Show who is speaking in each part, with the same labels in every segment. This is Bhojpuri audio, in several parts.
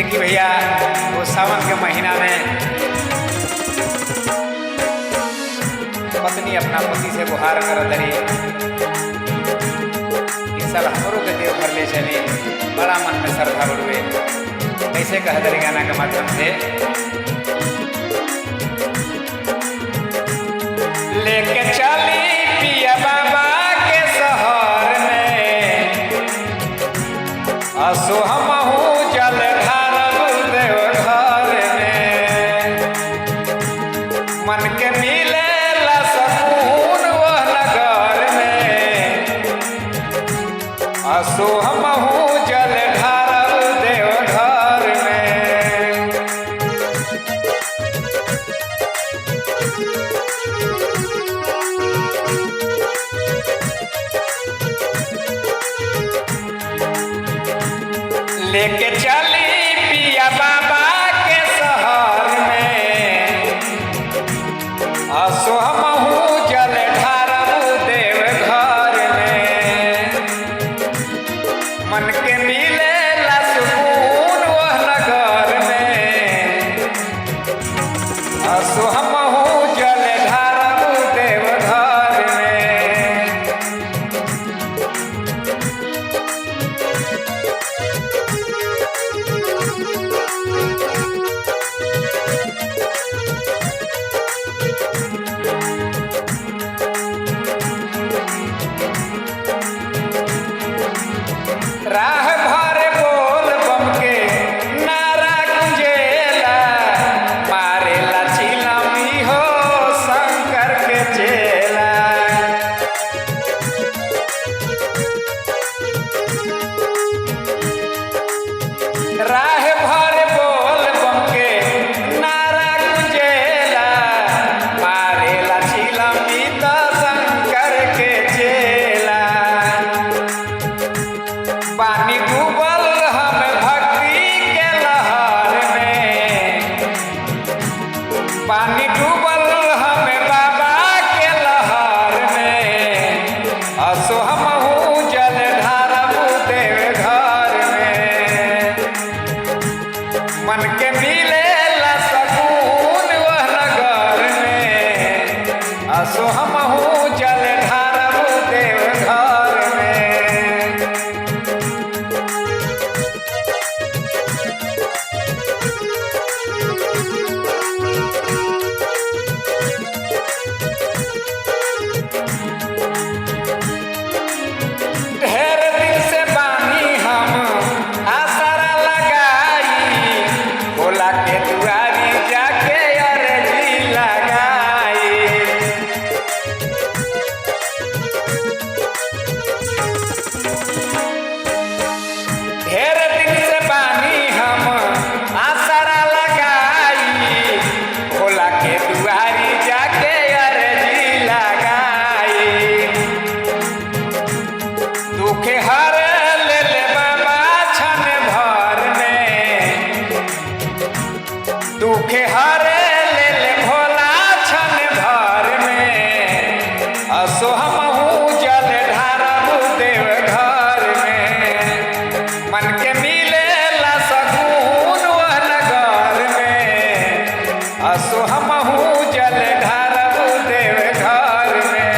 Speaker 1: देखी भैया वो सावन के महीना में पत्नी अपना पति से गुहार कर दरी सर हमरों के देव घर ले चली। बड़ा मन में श्रद्धा बढ़ुए। कैसे कह दरी गाना के माध्यम से लेके चली पिया बाबा के शहर में असो हमहू जल ढारब देव घर में मन के मिले ला सकून वह नगर में असो हमहू जल ढारब देव घर में। लेके चली पिया बाबा के शहर में असो हमहू जल ढारब देव घर में मन के मिले ला सुकून वह नगर में असो हमहू जल ढारब देव घर में। राह भर बोल बम के नारा गुंजेला मारेला चिलमी हो शंकर के चेला। राह भर बोल बम के नारा गुंजेला मारेला चिलमी तो शंकर के चेला। पानी डूबल हम भक्ति के लहर में पानी डूबल हम बाबा के लहर में असो हमहू जल ढारब देव घर में मन के मिले ला सकून वह नगर में असो हमहू जल ढारब देव घर में। ढेर दिन से बानी हम आसरा लगाई भोला के दुआरी जाके अर्जी लगाई। ढेर दिन से बानी हम आसरा लगाई भोला के दुआरी जाके अर्जी लगाई। दुखे हर ले ले बाबा छन भर में दुखे हर ले ले भोला छन भर में असो हमहू जल ढारब देव घर में मन के मिले ला सकून वह नगर में असो हमहू जल ढारब देव घर में।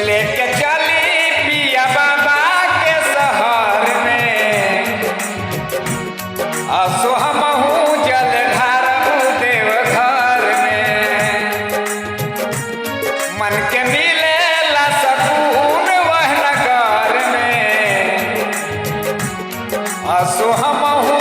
Speaker 1: लेके चली पिया बाबा के शहर में असो हमहू जल ढारब देव घर में मन के मिले ला सकून वह नगर में असो हमहू